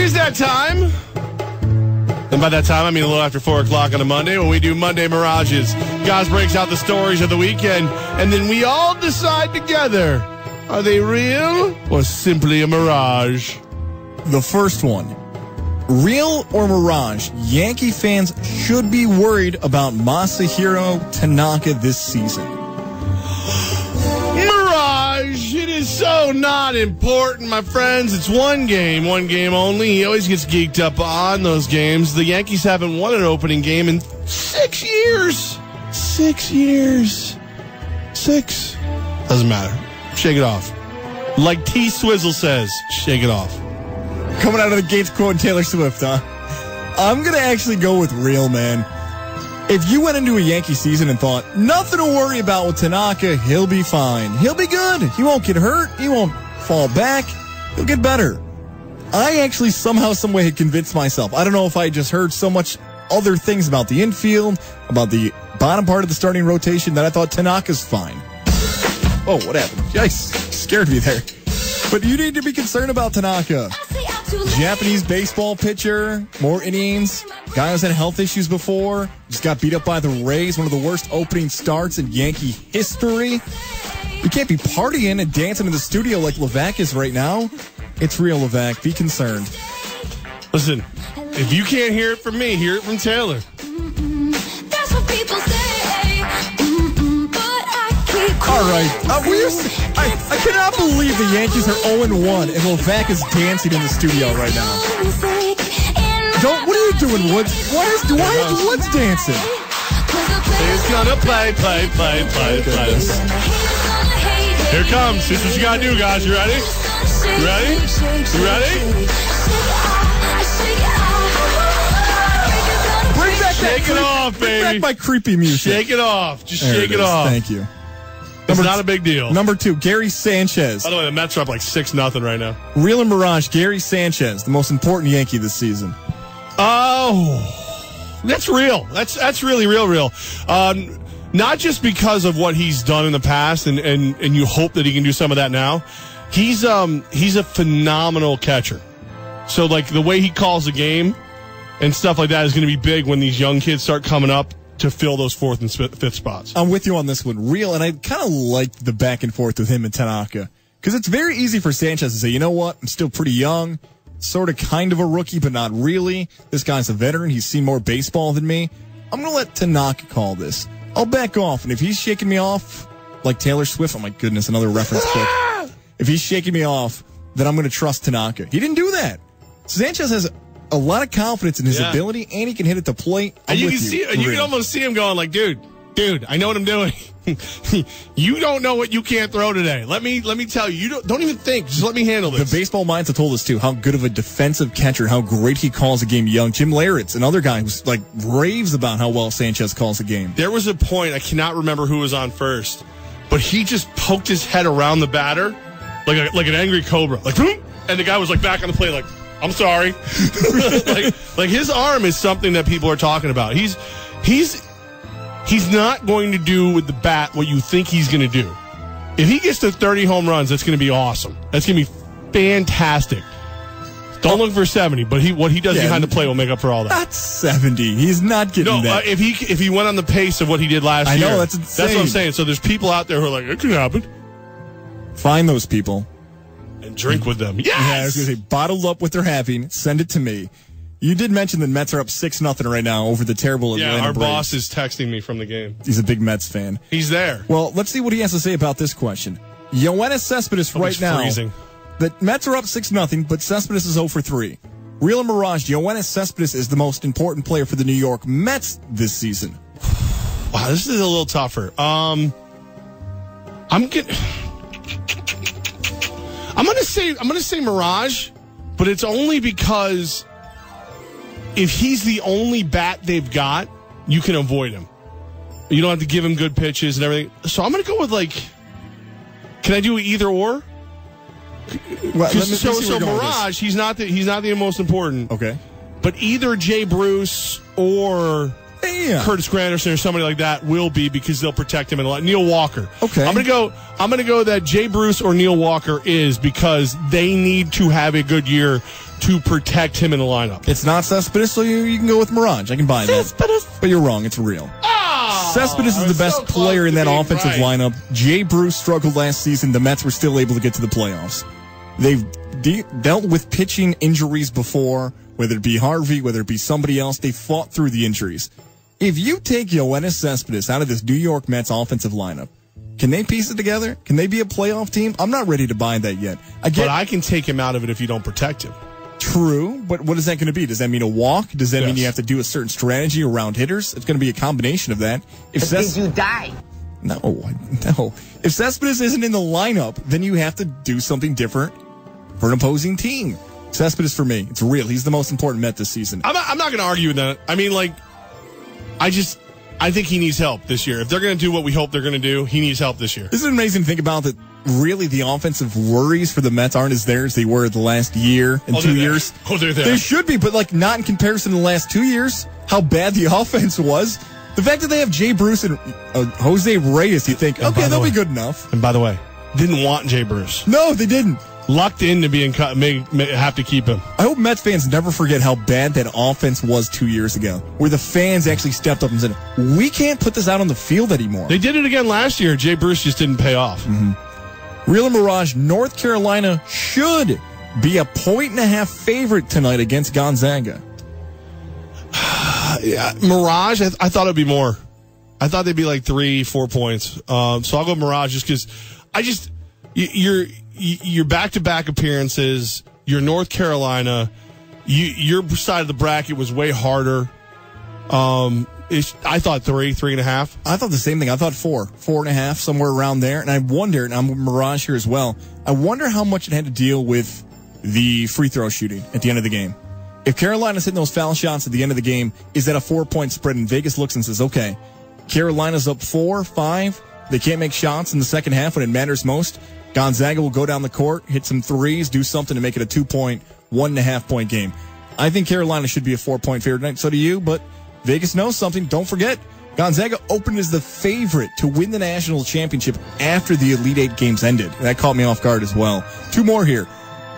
is that time. And by that time, I mean a little after 4 o'clock on a Monday when we do Monday Mirages. Guys breaks out the stories of the weekend, and then we all decide together, are they real or simply a mirage? The first one. Real or mirage? Yankee fans should be worried about Masahiro Tanaka this season. Mirage! It is so not important, my friends. It's one game only. He always gets geeked up on those games. The Yankees haven't won an opening game in 6 years. 6 years. 6. Doesn't matter. Shake it off. Like T. Swizzle says, shake it off. Coming out of the gates quoting Taylor Swift, huh? I'm going to actually go with real, man. If you went into a Yankee season and thought, nothing to worry about with Tanaka, he'll be fine. He'll be good. He won't get hurt. He won't fall back. He'll get better. I actually somehow, some way had convinced myself. I don't know if I just heard so much other things about the infield, about the bottom part of the starting rotation, that I thought Tanaka's fine. Oh, what happened? Yikes. Scared me there. But you need to be concerned about Tanaka. Japanese baseball pitcher, more innings. Guy who's had health issues before. Just got beat up by the Rays. One of the worst opening starts in Yankee history. You can't be partying and dancing in the studio like Levac is right now. It's real, Levac. Be concerned. Listen, if you can't hear it from me, hear it from Taylor. That's what people say. But I keep All right. I cannot believe the Yankees are 0-1 and Levac is dancing in the studio right now. What are you doing, Woods? Why is Woods dancing? He's gonna play. Here it comes. This is what you gotta do, guys. You ready? You ready? You ready? Shake it off, baby. Bring back my creepy music. Shake it off. Just there shake it off. Thank you. It's not a big deal. Number 2, Gary Sanchez. By the way, the Mets are up like 6-0 right now. Real and mirage, Gary Sanchez, the most important Yankee this season. Oh, that's real. That's really real. Not just because of what he's done in the past, and you hope that he can do some of that now. He's a phenomenal catcher. So like the way he calls the game and stuff like that is going to be big when these young kids start coming up to fill those 4th and 5th spots. I'm with you on this one. Real, and I kind of like the back and forth with him and Tanaka. Because it's very easy for Sanchez to say, you know what, I'm still pretty young, sort of kind of a rookie, but not really. This guy's a veteran. He's seen more baseball than me. I'm going to let Tanaka call this. I'll back off, and if he's shaking me off like Taylor Swift, oh my goodness, another reference clip. If he's shaking me off, then I'm going to trust Tanaka. He didn't do that. Sanchez has a lot of confidence in his ability, and he can hit at the plate. And you can almost see him going like, dude, I know what I'm doing. You don't know what you can't throw today. Let me tell you. You don't even think. Just let me handle this. The baseball minds have told us too how good of a defensive catcher, how great he calls a game young. Jim Leyritz, another guy who's like raves about how well Sanchez calls a game. There was a point, I cannot remember who was on first, but he just poked his head around the batter like an angry cobra, like, and the guy was like back on the plate, like, I'm sorry. like his arm is something that people are talking about. He's not going to do with the bat what you think he's going to do. If he gets to 30 home runs, that's going to be awesome. That's going to be fantastic. Don't look for 70, but what he does behind the plate will make up for all that. That's 70. He's not getting that. If he went on the pace of what he did last year. I know, that's insane. That's what I'm saying. So there's people out there who are like, it can happen. Find those people. And drink with them. Yes! Yeah, I was going to say, bottled up what they're having, send it to me. You did mention the Mets are up 6-0 right now over the terrible Atlanta our Braves. boss is texting me from the game. He's a big Mets fan. He's there. Well, let's see what he has to say about this question. Yoenis Cespedes right now. Freezing. The Mets are up 6-0, but Cespedes is 0 for 3. Real and mirage, Yoenis Cespedes is the most important player for the New York Mets this season. Wow, this is a little tougher. I'm gonna say mirage, but it's only because if he's the only bat they've got, you can avoid him. You don't have to give him good pitches and everything. So I'm gonna go with can I do either or? Well, so Mirage, he's not the most important. Okay. But either Jay Bruce or Yeah. Curtis Granderson or somebody like that will be, because they'll protect him. And Neil Walker. Okay. I'm gonna go that Jay Bruce or Neil Walker is, because they need to have a good year to protect him in the lineup. It's not Cespedes, so you can go with Mirage. I can buy that. Cespedes. But you're wrong. It's real. Oh, Cespedes is the best so player in that offensive lineup. Jay Bruce struggled last season. The Mets were still able to get to the playoffs. They've dealt with pitching injuries before, whether it be Harvey, whether it be somebody else. They fought through the injuries. If you take Yoenis Cespedes out of this New York Mets offensive lineup, can they piece it together? Can they be a playoff team? I'm not ready to buy that yet. But I can take him out of it if you don't protect him. True, but what is that going to be? Does that mean a walk? Does that mean you have to do a certain strategy around hitters? It's going to be a combination of that. Did you die? No. If Cespedes isn't in the lineup, then you have to do something different for an opposing team. Cespedes, for me, it's real. He's the most important Met this season. I'm not going to argue with that. I mean, I think he needs help this year. If they're going to do what we hope they're going to do, he needs help this year. Isn't it amazing to think about that? Really, the offensive worries for the Mets aren't as there as they were the last year and 2 years. Oh, they're there. They should be, but not in comparison to the last 2 years. How bad the offense was. The fact that they have Jay Bruce and Jose Reyes, you think, okay, they'll be good enough. And by the way, didn't want Jay Bruce. No, they didn't. Lucked into being cut, may have to keep him. I hope Mets fans never forget how bad that offense was 2 years ago, where the fans actually stepped up and said, we can't put this out on the field anymore. They did it again last year. Jay Bruce just didn't pay off. Mm-hmm. Real Mirage, North Carolina should be a 1.5 favorite tonight against Gonzaga. Yeah, Mirage, I thought it'd be more. I thought they'd be like 3-4 points. So I'll go Mirage just because your back-to-back appearances, your North Carolina, your side of the bracket was way harder. I thought 3.5. I thought the same thing. I thought 4.5, somewhere around there. And I wonder, and I'm with Mirage here as well, I wonder how much it had to deal with the free throw shooting at the end of the game. If Carolina's hitting those foul shots at the end of the game, is that a 4-point spread? And Vegas looks and says, okay, Carolina's up 4, 5. They can't make shots in the second half when it matters most. Gonzaga will go down the court, hit some threes, do something to make it a 2-point, 1.5 point game. I think Carolina should be a 4-point favorite tonight. So do you, but Vegas knows something. Don't forget, Gonzaga opened as the favorite to win the national championship after the Elite Eight games ended. That caught me off guard as well. 2 more here.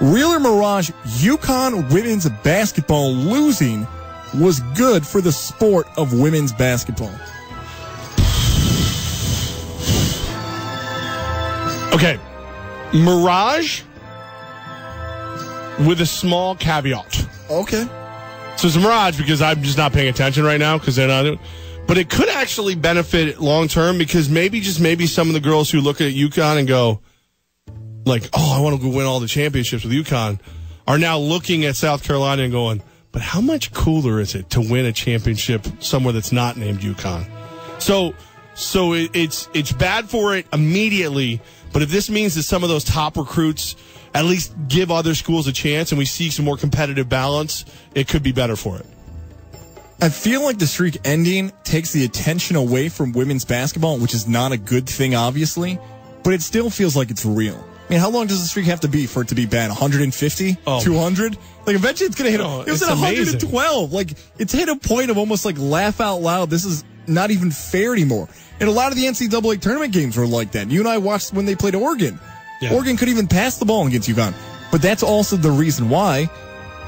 Real or Mirage, UConn women's basketball losing was good for the sport of women's basketball. Okay. Mirage with a small caveat. Okay. So it's a Mirage because I'm just not paying attention right now because they're not. But it could actually benefit long term because maybe some of the girls who look at UConn and go, like, oh, I want to go win all the championships with UConn, are now looking at South Carolina and going, but how much cooler is it to win a championship somewhere that's not named UConn? So it's bad for it immediately. But if this means that some of those top recruits at least give other schools a chance and we see some more competitive balance, it could be better for it. I feel like the streak ending takes the attention away from women's basketball, which is not a good thing, obviously, but it still feels like it's real. I mean, how long does the streak have to be for it to be bad? 150? 200? Like, eventually it's going to hit it was at 112. Amazing. Like, it's hit a point of almost like laugh out loud. This is not even fair anymore. And a lot of the NCAA tournament games were like that. You and I watched when they played Oregon. Yeah. Oregon couldn't even pass the ball against UConn. But that's also the reason why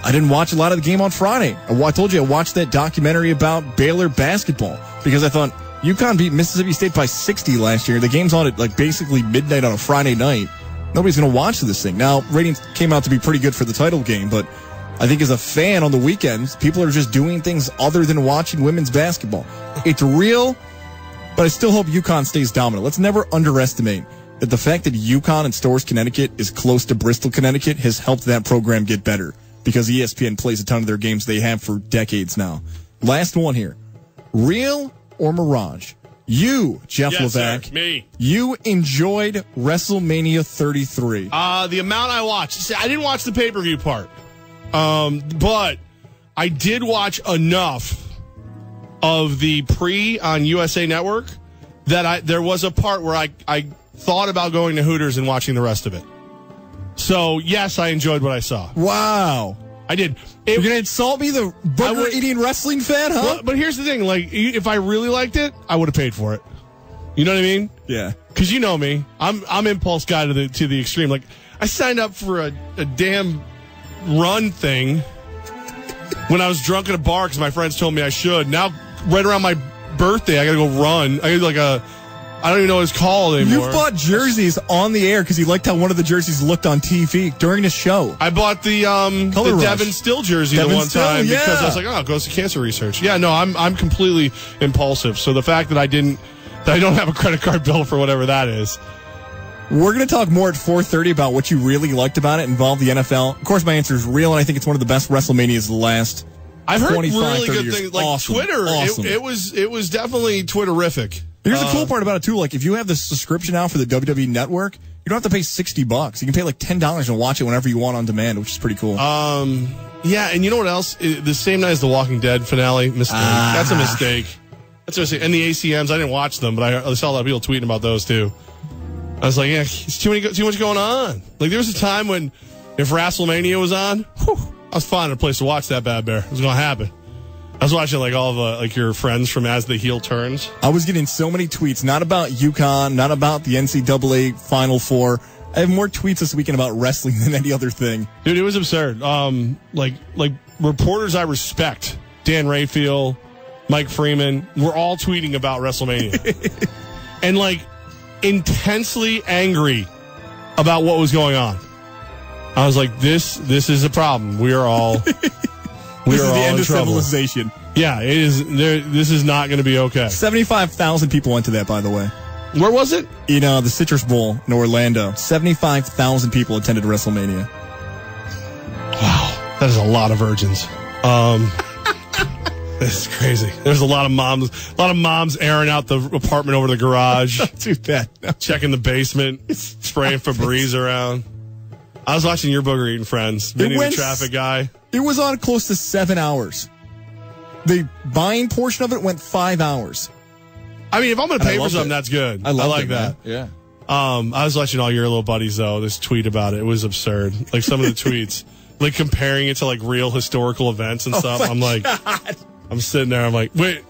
I didn't watch a lot of the game on Friday. I told you I watched that documentary about Baylor basketball because I thought UConn beat Mississippi State by 60 last year. The game's on at like basically midnight on a Friday night. Nobody's going to watch this thing. Now, ratings came out to be pretty good for the title game, but I think as a fan on the weekends, people are just doing things other than watching women's basketball. It's real, but I still hope UConn stays dominant. Let's never underestimate that the fact that UConn and Storrs, Connecticut is close to Bristol, Connecticut has helped that program get better because ESPN plays a ton of their games they have for decades now. Last one here. Real or Mirage? You, Jeff Levac. Sir, me. You enjoyed WrestleMania 33. The amount I watched. See, I didn't watch the pay-per-view part. But I did watch enough of the pre on USA Network that there was a part where I thought about going to Hooters and watching the rest of it. So, yes, I enjoyed what I saw. Wow. I did. You're going to insult me, the burger-eating wrestling fan, huh? But here's the thing. Like, if I really liked it, I would have paid for it. You know what I mean? Yeah. Because you know me. I'm impulse guy to the extreme. Like, I signed up for a damn run thing when I was drunk at a bar because my friends told me I should. Now, right around my birthday, I got to go run. I got like I don't even know what it's called anymore. You bought jerseys on the air because you liked how one of the jerseys looked on TV during the show. I bought the Devin Still jersey the one time because I was like, oh, it goes to cancer research. Yeah, no, I'm completely impulsive. So the fact that I don't have a credit card bill for whatever that is. We're going to talk more at 4:30 about what you really liked about it, involved the NFL. Of course, my answer is real, and I think it's one of the best WrestleManias of the last I've heard 25, really 30 good years. things. Like Awesome. Twitter, Awesome. it was definitely Twitterific. Here's the cool part about it, too. Like, if you have this subscription now for the WWE Network, you don't have to pay $60. You can pay like $10 and watch it whenever you want on demand, which is pretty cool. Yeah, and you know what else? The same night as the Walking Dead finale, mistake. That's a mistake. That's a mistake. And the ACMs, I didn't watch them, but I saw a lot of people tweeting about those, too. I was like, yeah, it's too much going on. Like, there was a time when if WrestleMania was on, I was finding a place to watch that bad bear. It was going to happen. I was watching like all of like your friends from As the Heel Turns. I was getting so many tweets, not about UConn, not about the NCAA Final Four. I have more tweets this weekend about wrestling than any other thing. Dude, it was absurd. Like reporters I respect, Dan Rayfield, Mike Freeman, were all tweeting about WrestleMania. And like intensely angry about what was going on. I was like, this is a problem. We are all This is the end of trouble. civilization. Yeah, it is. This is not going to be okay. 75,000 people went to that, by the way. Where was it? In the Citrus Bowl in Orlando. 75,000 people attended WrestleMania. Wow, that is a lot of virgins. This is crazy. There's a lot of moms airing out the apartment over the garage. Don't do that. No. Checking the basement, spraying Febreze around. I was watching Your Booger Eating Friends. Vinny the traffic guy. It was on close to 7 hours. The buying portion of it went 5 hours. I mean, if I'm going to pay for something, that's good. I like that. Man. Yeah. I was watching all your little buddies, though, this tweet about it. It was absurd. Like, some of the tweets, like, comparing it to, like, real historical events and stuff. I'm like, I'm sitting there, I'm like, wait.